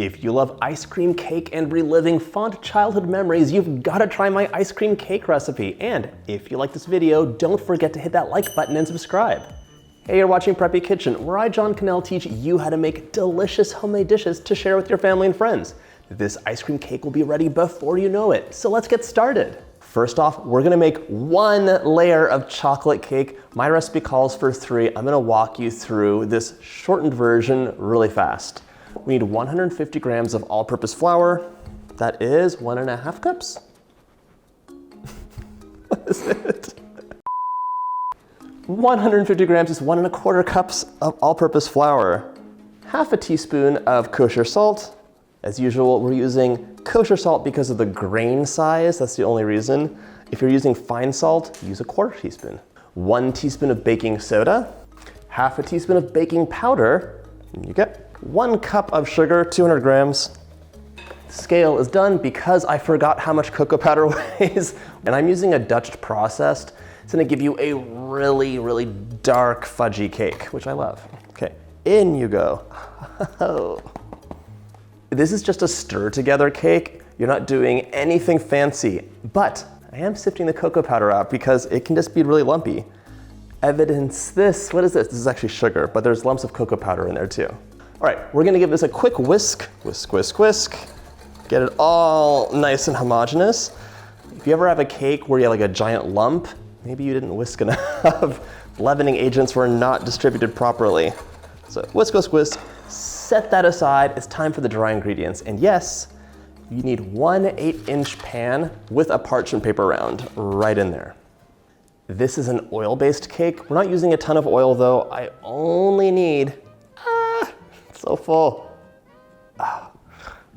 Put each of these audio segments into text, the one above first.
If you love ice cream cake and reliving fond childhood memories, you've got to try my ice cream cake recipe. And if you like this video, don't forget to hit that like button and subscribe. Hey, you're watching Preppy Kitchen, where I, John Cannell, teach you how to make delicious homemade dishes to share with your family and friends. This ice cream cake will be ready before you know it, so let's get started. First off, we're gonna make one layer of chocolate cake. My recipe calls for 3. I'm gonna walk you through this shortened version really fast. We need 150 grams of all-purpose flour. That is 1.5 cups. What is it? 150 grams is 1.25 cups of all-purpose flour. Half a teaspoon of kosher salt. As usual, we're using kosher salt because of the grain size. That's the only reason. If you're using fine salt, use a 1/4 teaspoon. 1 teaspoon of baking soda. Half a teaspoon of baking powder. And you get 1 cup of sugar, 200 grams. Scale is done because I forgot how much cocoa powder weighs. And I'm using a Dutch processed. It's gonna give you a really, really dark fudgy cake, which I love. Okay, in you go. This is just a stir together cake. You're not doing anything fancy, but I am sifting the cocoa powder out because it can just be really lumpy. Evidence this, what is this? This is actually sugar, but there's lumps of cocoa powder in there too. All right, we're gonna give this a quick whisk. Whisk, whisk, whisk. Get it all nice and homogeneous. If you ever have a cake where you have like a giant lump, maybe you didn't whisk enough. Leavening agents were not distributed properly. So whisk, whisk, whisk. Set that aside. It's time for the dry ingredients. And yes, you need 1 8-inch pan with a parchment paper round right in there. This is an oil-based cake. We're not using a ton of oil though. I only need, so full.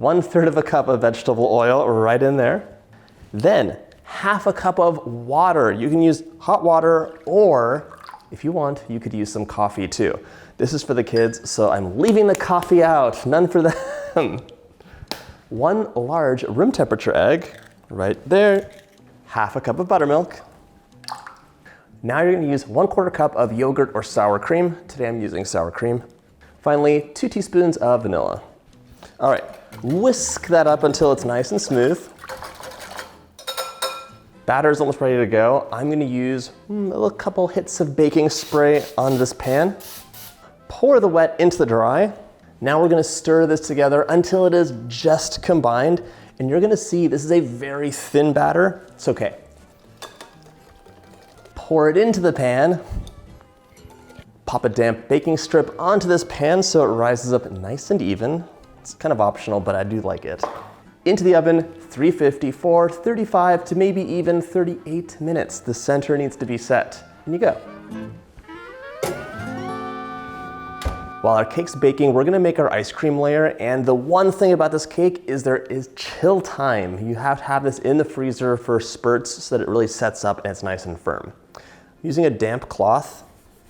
1/3 cup of vegetable oil right in there. Then half a cup of water. You can use hot water, or if you want, you could use some coffee too. This is for the kids, so I'm leaving the coffee out, none for them. 1 large room temperature egg, right there. Half a cup of buttermilk. Now you're gonna use 1/4 cup of yogurt or sour cream. Today I'm using sour cream. Finally, 2 teaspoons of vanilla. All right, whisk that up until it's nice and smooth. Batter's almost ready to go. I'm gonna use a couple hits of baking spray on this pan. Pour the wet into the dry. Now we're gonna stir this together until it is just combined. And you're gonna see this is a very thin batter. It's okay. Pour it into the pan. Pop a damp baking strip onto this pan so it rises up nice and even. It's kind of optional, but I do like it. Into the oven, 350 for 35 to maybe even 38 minutes. The center needs to be set. In you go. While our cake's baking, we're gonna make our ice cream layer, and the one thing about this cake is there is chill time. You have to have this in the freezer for spurts so that it really sets up and it's nice and firm. Using a damp cloth,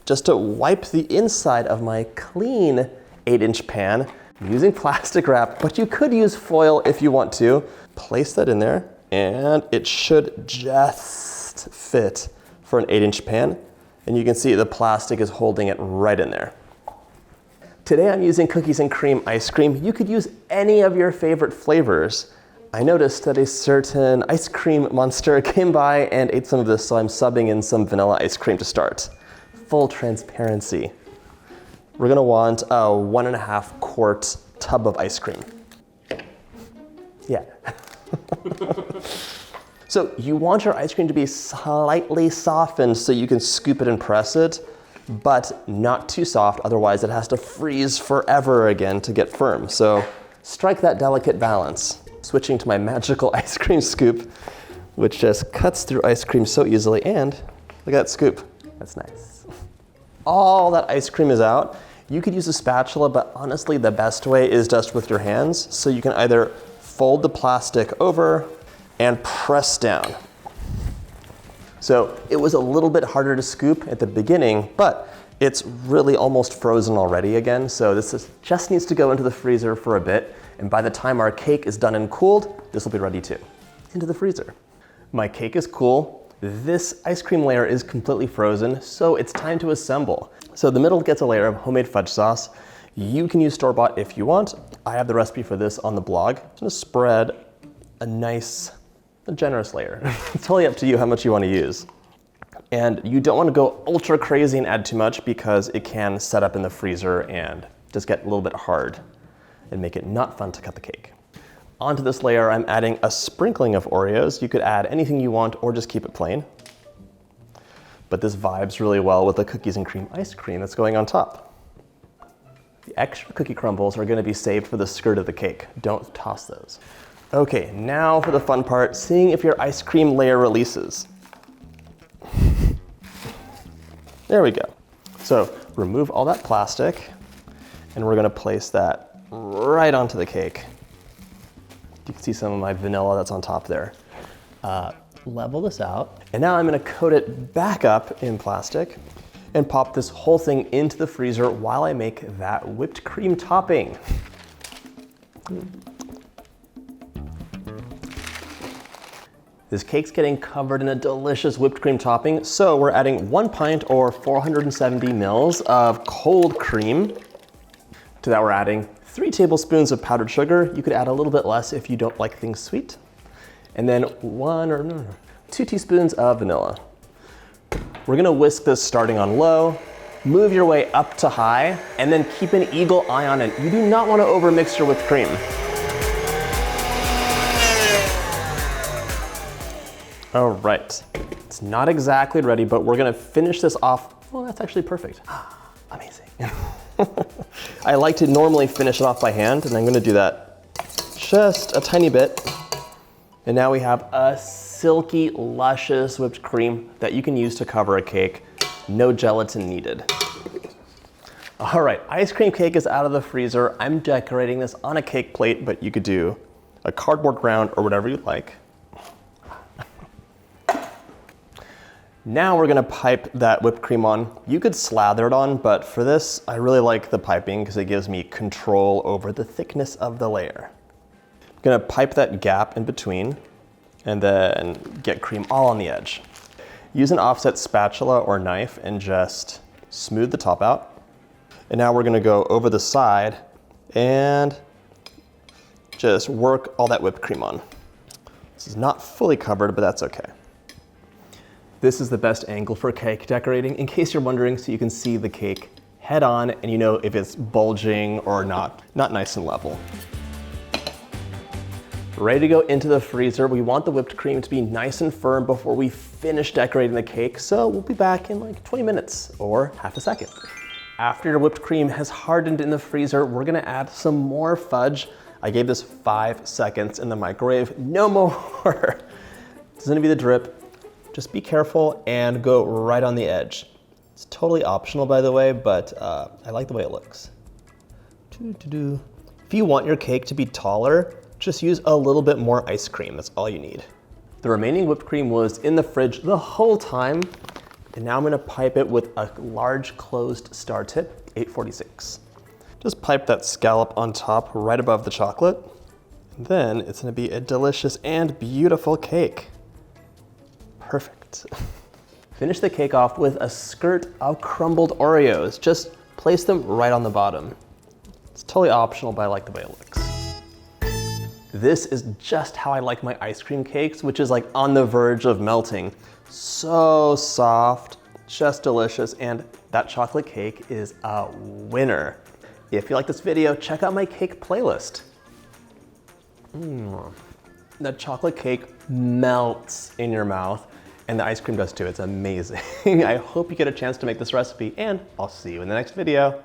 just to wipe the inside of my clean 8-inch pan, I'm using plastic wrap, but you could use foil if you want to. Place that in there, and it should just fit for an 8-inch pan. And you can see the plastic is holding it right in there. Today I'm using cookies and cream ice cream. You could use any of your favorite flavors. I noticed that a certain ice cream monster came by and ate some of this, so I'm subbing in some vanilla ice cream to start. Full transparency. We're gonna want a 1.5 quart tub of ice cream. Yeah. So you want your ice cream to be slightly softened so you can scoop it and press it, but not too soft, otherwise it has to freeze forever again to get firm. So strike that delicate balance. Switching to my magical ice cream scoop, which just cuts through ice cream so easily, and look at that scoop. That's nice. All that ice cream is out. You could use a spatula, but honestly the best way is just with your hands. So you can either fold the plastic over and press down. So it was a little bit harder to scoop at the beginning, but it's really almost frozen already again. So just needs to go into the freezer for a bit. And by the time our cake is done and cooled, this will be ready too. Into the freezer. My cake is cool. This ice cream layer is completely frozen, so it's time to assemble. So the middle gets a layer of homemade fudge sauce. You can use store-bought if you want. I have the recipe for this on the blog. I'm gonna spread a generous layer. It's totally up to you how much you want to use. And you don't want to go ultra crazy and add too much because it can set up in the freezer and just get a little bit hard and make it not fun to cut the cake. Onto this layer, I'm adding a sprinkling of Oreos. You could add anything you want or just keep it plain. But this vibes really well with the cookies and cream ice cream that's going on top. The extra cookie crumbles are going to be saved for the skirt of the cake. Don't toss those. Okay, now for the fun part, seeing if your ice cream layer releases. There we go. So remove all that plastic, and we're gonna place that right onto the cake. You can see some of my vanilla that's on top there. Level this out, and now I'm gonna coat it back up in plastic and pop this whole thing into the freezer while I make that whipped cream topping. This cake's getting covered in a delicious whipped cream topping, so we're adding 1 pint or 470 mils of cold cream. To that we're adding 3 tablespoons of powdered sugar. You could add a little bit less if you don't like things sweet. And then 2 teaspoons of vanilla. We're gonna whisk this starting on low, move your way up to high, and then keep an eagle eye on it. You do not wanna overmix your whipped cream. All right, it's not exactly ready, but we're gonna finish this off. Well, that's actually perfect. Amazing. I like to normally finish it off by hand, and I'm gonna do that just a tiny bit. And now we have a silky, luscious whipped cream that you can use to cover a cake. No gelatin needed. All right, ice cream cake is out of the freezer. I'm decorating this on a cake plate, but you could do a cardboard ground or whatever you'd like. Now we're gonna pipe that whipped cream on. You could slather it on, but for this, I really like the piping because it gives me control over the thickness of the layer. I'm gonna pipe that gap in between and then get cream all on the edge. Use an offset spatula or knife and just smooth the top out. And now we're gonna go over the side and just work all that whipped cream on. This is not fully covered, but that's okay. This is the best angle for cake decorating, in case you're wondering, so you can see the cake head on and you know if it's bulging or not nice and level. Ready to go into the freezer. We want the whipped cream to be nice and firm before we finish decorating the cake, so we'll be back in like 20 minutes or half a second. After your whipped cream has hardened in the freezer, we're gonna add some more fudge. I gave this 5 seconds in the microwave, no more. This is gonna be the drip. Just be careful and go right on the edge. It's totally optional, by the way, but I like the way it looks. If you want your cake to be taller, just use a little bit more ice cream. That's all you need. The remaining whipped cream was in the fridge the whole time, and now I'm gonna pipe it with a large closed star tip, 846. Just pipe that scallop on top right above the chocolate. And then it's gonna be a delicious and beautiful cake. Perfect. Finish the cake off with a skirt of crumbled Oreos. Just place them right on the bottom. It's totally optional, but I like the way it looks. This is just how I like my ice cream cakes, which is like on the verge of melting. So soft, just delicious, and that chocolate cake is a winner. If you like this video, check out my cake playlist. That chocolate cake melts in your mouth, and the ice cream does too. It's amazing. I hope you get a chance to make this recipe, and I'll see you in the next video.